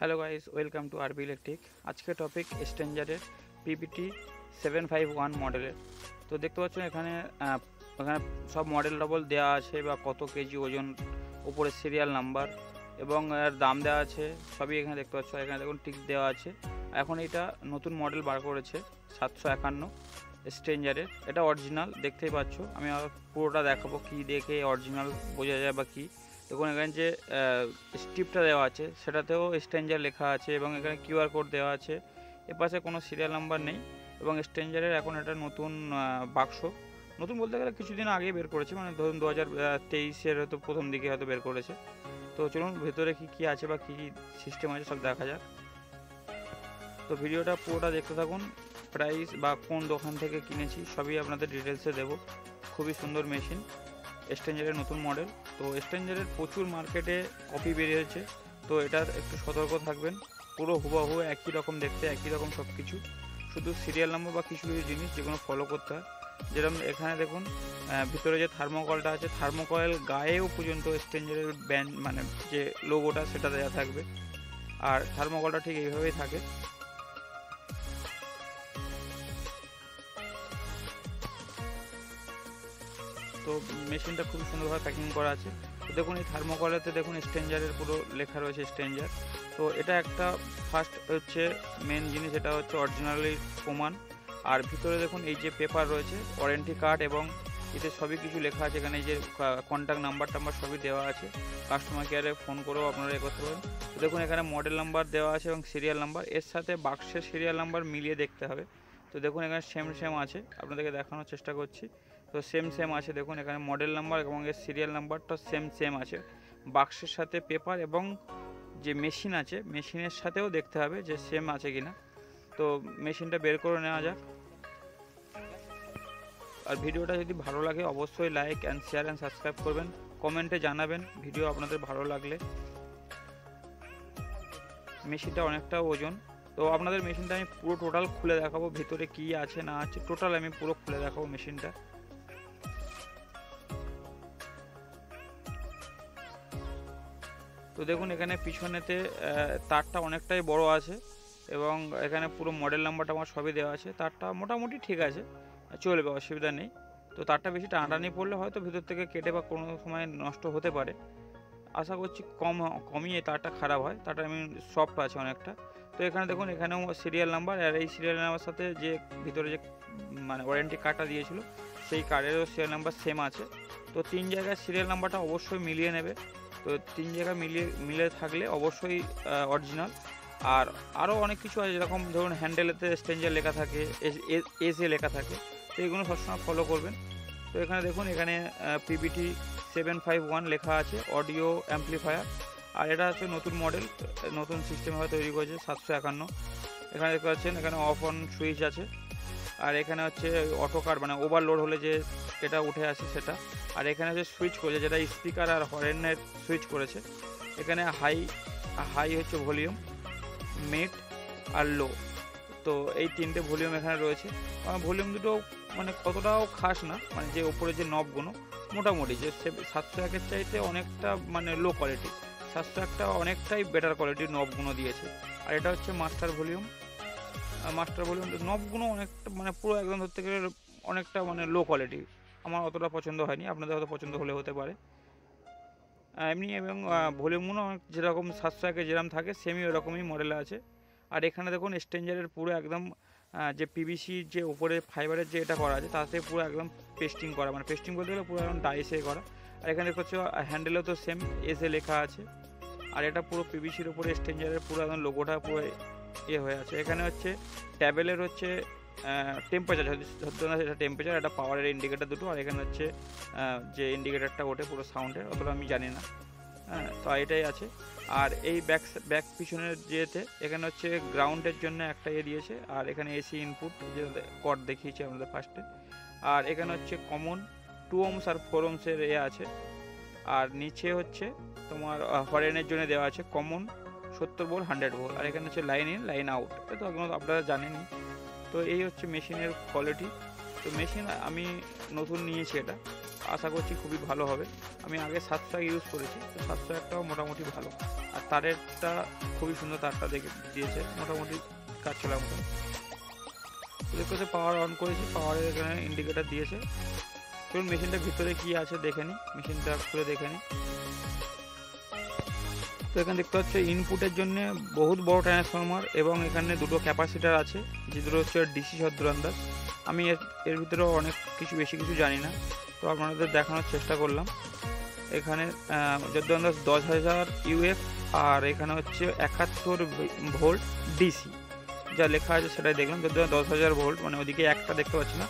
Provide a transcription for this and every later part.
Hello guys, welcome to আরবি electric. আজকে topic স্ট্রেঞ্জারের PBT 751 মডেলের। তো দেখতে পাচ্ছেন এখানে এখানে সব মডেল টবল দেওয়া আছে বা কত কেজি ওজন, উপরে সিরিয়াল নাম্বার এবং এর দাম দেওয়া আছে, সবই এখানে দেখতে পাচ্ছ। এখানে দেখুন টিক দেওয়া আছে। এখন এটা নতুন মডেল বার করেছে 751 স্ট্রেঞ্জারের। এটা অরিজিনাল, দেখতেই পাচ্ছ। আমি আর পুরোটা দেখাবো কি দেখে অরিজিনাল বোঝা যায় বা কী। দেখুন এখানে যে স্ট্রিপটা দেওয়া আছে সেটাতেও স্ট্রেঞ্জার লেখা আছে এবং এখানে কিউআর কোড দেওয়া আছে। এপাশে কোনো সিরিয়াল নাম্বার নেই এবং স্ট্রেঞ্জারের এখন এটা নতুন বাক্স, নতুন বলতে গেলে কিছুদিন আগে বের করেছে, মানে ধরুন 2023-এর হয়তো প্রথম দিকে হয়তো বের করেছে। তো চলুন ভেতরে কী আছে বা কী সিস্টেম আছে সব দেখা যাক। তো ভিডিওটা পুরোটা দেখতে থাকুন। প্রাইস বা কোন দোকান থেকে কিনেছি সবই আপনাদের ডিটেলসে দেবো। খুবই সুন্দর মেশিন, স্ট্রেঞ্জারের নতুন মডেল। তো স্ট্রেঞ্জারের প্রচুর মার্কেটে কপি বেরিয়েছে, তো এটার একটু সতর্ক থাকবেন। পুরো হুবহু একই রকম দেখতে, একই রকম সব কিছু, শুধু সিরিয়াল নাম্বার বা কিছু কিছু জিনিস যেগুলো ফলো করতে হয়। যেরকম এখানে দেখুন ভিতরে যে থার্মোকলটা আছে, থার্মোকয়েল গায়েও পর্যন্ত স্ট্রেঞ্জারের ব্যান্ড মানে যে লোগোটা সেটা দেওয়া থাকবে। আর থার্মোকলটা ঠিক এইভাবেই থাকে। তো মেশিনটা খুব সুন্দরভাবে প্যাকিং করা আছে। তো দেখুন এই থার্মোকলেতে দেখুন স্ট্রেঞ্জারের পুরো লেখা রয়েছে স্ট্রেঞ্জার। তো এটা একটা ফার্স্ট হচ্ছে মেন জিনিস, এটা হচ্ছে অরিজিনালি প্রমাণ। আর ভিতরে দেখুন এই যে পেপার রয়েছে, ওয়ারেন্টি কার্ড এবং এতে সবই কিছু লেখা আছে। এখানে এই যে কন্ট্যাক্ট নাম্বার টাম্বার সবই দেওয়া আছে, কাস্টমার কেয়ারে ফোন করেও আপনারা এ করতে পারেন। তো দেখুন এখানে মডেল নাম্বার দেওয়া আছে এবং সিরিয়াল নাম্বার, এর সাথে বাক্সের সিরিয়াল নাম্বার মিলিয়ে দেখতে হবে। তো দেখুন এখানে সেম আছে, আপনাদেরকে দেখানোর চেষ্টা করছি। তো সেম আছে, দেখুন এখানে মডেল নাম্বার এবং এর সিরিয়াল নাম্বারটা সেম আছে। বাক্সের সাথে পেপার এবং যে মেশিন আছে মেশিনের সাথেও দেখতে হবে যে সেম আছে কিনা। তো মেশিনটা বের করে নেওয়া যাক। আর ভিডিওটা যদি ভালো লাগে অবশ্যই like and share and subscribe করবেন, কমেন্টে জানাবেন ভিডিও আপনাদের ভালো লাগলে। মেশিনটা অনেকটা ওজন। তো আপনাদের মেশিনটা আমি পুরো টোটাল খুলে দেখাবো, ভিতরে কী আছে না আছে টোটাল আমি পুরো খুলে দেখাবো মেশিনটা। তো দেখুন এখানে পিছনেতে তারটা অনেকটাই বড় আছে এবং এখানে পুরো মডেল নাম্বারটা আমার সবই দেওয়া আছে। তারটা মোটামুটি ঠিক আছে, চলবে, অসুবিধা নেই। তো তারটা বেশি টানাটানি পড়লে হয়তো ভিতর থেকে কেটে বা কোনো সময় নষ্ট হতে পারে। আশা করছি কমই এই তারটা খারাপ হয়, তারটা আমি সফট আছে অনেকটা। তো এখানে দেখুন এখানেও সিরিয়াল নাম্বার, আর এই সিরিয়াল নাম্বার সাথে যে ভিতরে যে মানে ওয়ারেন্টি কার্ডটা দিয়েছিল সেই কার্ডেরও সিরিয়াল নাম্বার সেম আছে। তো 3 জায়গায় সিরিয়াল নাম্বারটা অবশ্যই মিলিয়ে নেবে। তো 3 জায়গা মিলে থাকলে অবশ্যই অরিজিনাল। আর আরও অনেক কিছু আছে, যেরকম ধরুন হ্যান্ডেলেতে স্ট্রেঞ্জার লেখা থাকে, এসে লেখা থাকে, তো এগুলো সবসময় ফলো করবেন। তো এখানে দেখুন এখানে পিবিটি 751 লেখা আছে, অডিও অ্যাম্পলিফায়ার। আর এটা হচ্ছে নতুন মডেল, নতুন সিস্টেমভাবে তৈরি করেছে 751। এখানে দেখতে পাচ্ছেন এখানে অফ অন সুইচ আছে। আর এখানে হচ্ছে অটো কাট মানে ওভারলোড হলে যে এটা উঠে আসে সেটা। আর এখানে যে সুইচ করেছে যেটা স্পিকার আর হর্নের সুইচ করেছে। এখানে হাই হচ্ছে ভলিউম, মিড আর লো। তো এই 3টে ভলিউম এখানে রয়েছে। ভলিউম দুটো মানে কতটাও খাস না, মানে যে ওপরে যে নবগুলো মোটামুটি যে 701-এর চাইতে অনেকটা মানে লো কোয়ালিটি, 701টা অনেকটাই বেটার কোয়ালিটির নবগুলো দিয়েছে। আর এটা হচ্ছে মাস্টার ভলিউম নবগুলো অনেকটা মানে পুরো একদম ধরতে গেলে অনেকটা মানে লো কোয়ালিটি। আমার অতটা পছন্দ হয়নি, আপনাদের হয়তো পছন্দ হলে হতে পারে এমনি। এবং ভলিউমগুলো যেরকম 701-এ যেরকম থাকে সেমই ওরকমই মডেলে আছে। আর এখানে দেখুন স্ট্রেঞ্জারের পুরো একদম যে পিভিসি যে উপরে ফাইবারের যে এটা করা আছে তাতে পুরো একদম পেস্টিং করা, মানে পেস্টিং বলতে গেলে পুরো একদম ডাইসে করা। আর এখানে দেখতে পাচ্ছ হ্যান্ডেলেও তো সেম এসে লেখা আছে। আর এটা পুরো পিভিসির উপরে স্ট্রেঞ্জারের পুরো একদম লোগোটা পুরো হয়ে আছে। এখানে হচ্ছে ট্যাবেলের হচ্ছে টেম্পারেচার, ধরতে না সেটা টেম্পারেচার, একটা পাওয়ারের ইন্ডিকেটার দুটো। আর এখানে হচ্ছে যে ইন্ডিকেটারটা ওঠে পুরো সাউন্ডের, অতটা আমি জানি না। হ্যাঁ, তো এটাই আছে। আর এই ব্যাক পিছনের যেতে এখানে হচ্ছে গ্রাউন্ডের জন্য একটা দিয়েছে। আর এখানে এসি ইনপুট যে কর্ড দেখিয়েছে আমাদের ফার্স্টে। আর এখানে হচ্ছে কমন 2 ohms আর 4 ohms-এর আছে। আর নিচে হচ্ছে তোমার হরেনের জন্য দেওয়া আছে কমন 70 ভোল্ট 100 ভোল্ট। আর এখানে হচ্ছে লাইন ইন লাইন আউট, তো এগুলো আপনারা জানেনই। তো এই হচ্ছে মেশিনের কোয়ালিটি। তো মেশিন আমি নতুন নিয়েছি এটা, আশা করছি খুবই ভালো হবে। আমি আগে 700 ইউজ করেছি, তো 701টাও মোটামুটি ভালো। আর তারেরটা খুবই সুন্দর, তারটা দেখে দিয়েছে, মোটামুটি কাজ চলার মতন। দেখতে হচ্ছে পাওয়ার অন করেছি, পাওয়ারের এখানে ইন্ডিকেটার দিয়েছে। চলুন মেশিনটার ভিতরে কি আছে দেখে নিই, মেশিনটা খুলে দেখে নিই। তো এখানে দেখতে হচ্ছে ইনপুটের জন্য বহুত বড় ট্রান্সফরমার এবং এখানে দুটো ক্যাপাসিটার আছে, যে দুটো হচ্ছে ডিসি সদ্দুরান্দাজ। আমি এর ভিতরে অনেক কিছু বেশি কিছু জানি না, তো আপনাদের দেখানোর চেষ্টা করলাম। এখানে সদ্দুরান্দাজ 10,000 ইউএফ, আর এখানে হচ্ছে 71 ভোল্ট ডিসি, যা লেখা আছে সেটাই দেখলাম। সদ্দুরান্দাজ 10,000 ভোল্ট, মানে ওদিকে একটা দেখতে পাচ্ছি না,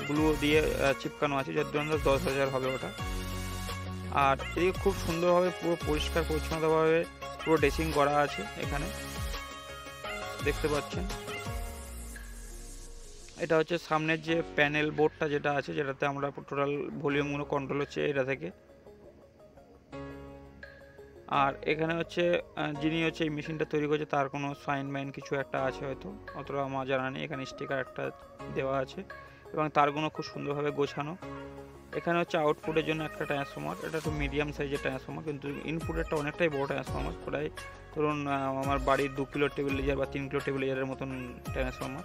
গ্লু দিয়ে চিপকানো আছে, সদ্দুরান্দাজ 10,000 হবে ওটা। আর এদিকে খুব সুন্দরভাবে পুরো পরিষ্কার পরিচ্ছন্নভাবে পুরো ড্রেসিং করা আছে, এখানে দেখতে পাচ্ছেন। এটা হচ্ছে সামনের যে প্যানেল বোর্ডটা যেটা আছে, যেটাতে আমরা টোটাল ভলিউমগুলো কন্ট্রোল হচ্ছে এটা থেকে। আর এখানে হচ্ছে যিনি হচ্ছে এই মেশিনটা তৈরি করছে তার কোনো সাইন মাইন কিছু একটা আছে হয়তো, অতটা আমার জানা নেই। এখানে স্টিকার একটা দেওয়া আছে এবং তারগুলো খুব সুন্দরভাবে গোছানো। এখানে হচ্ছে আউটপুটের জন্য একটা ট্রান্সফর্মার, এটা একটু মিডিয়াম সাইজের ট্রান্সফর্মার, কিন্তু ইনপুটেরটা অনেকটাই বড় ট্রান্সফর্মার, প্রায় ধরুন আমার বাড়ির 2 কিলো টেবিল লিজার বা 3 কিলো টেবিল লিজারের মতন ট্রান্সফর্মার।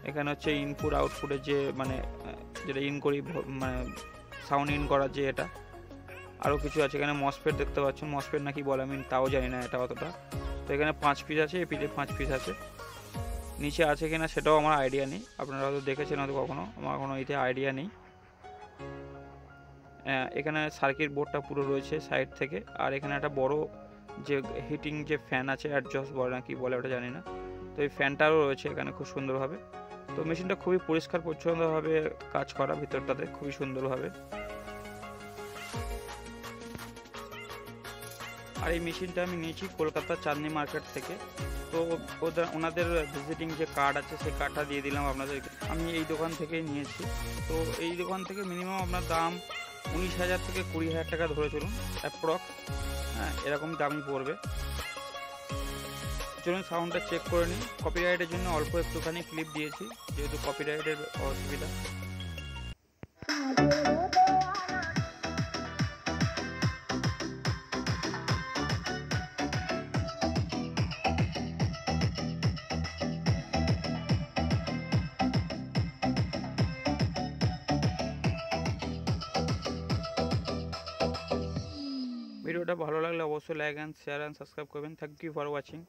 এখানে হচ্ছে ইনপুট আউটপুটের যে মানে যেটা ইন করি, মানে সাউন্ড ইন করার যে এটা, আরও কিছু আছে। এখানে মসফেট দেখতে পাচ্ছেন, মসফেট নাকি বলে আমি তাও জানি না এটা অতটা। তো এখানে 5 পিস আছে, এই পিসে 5 পিস আছে। নিচে আছে কিনা সেটাও আমার আইডিয়া নেই, আপনারা হয়তো দেখেছেন হয়তো কখনো, আমার কোনো এতে আইডিয়া নেই। এখানে সার্কিট বোর্ডটা পুরো রয়েছে সাইড থেকে। আর এখানে একটা বড় যে হিটিং যে ফ্যান আছে, অ্যাডজাস্ট বলে না কি বলে ওটা জানি না, তো এই ফ্যানটাও রয়েছে এখানে খুব সুন্দরভাবে। তো মেশিনটা খুবই পরিষ্কার পরিচ্ছন্নভাবে কাজ করা, ভিতরটাতে খুবই সুন্দরভাবে। আর এই মেশিনটা আমি নিয়েছি কলকাতা চাঁদনি মার্কেট থেকে। তো ওনাদের ভিজিটিং যে কার্ড আছে সেই কার্ডটা দিয়ে দিলাম আপনাদেরকে। আমি এই দোকান থেকেই নিয়েছি। তো এই দোকান থেকে মিনিমাম আপনার দাম 19,000 থেকে 20,000 টাকা ধরে চলুন অ্যাপ্রক্স, হ্যাঁ এরকম দামই পড়বে। চলুন সাউন্ডটা চেক করে নিই। কপিরাইটের জন্য অল্প একটুখানি ক্লিপ দিয়েছি, যেহেতু কপিরাইটের অসুবিধা। ভিডিওটা ভালো লাগলে অবশ্যই like and share and subscribe করবেন। Thank you for watching.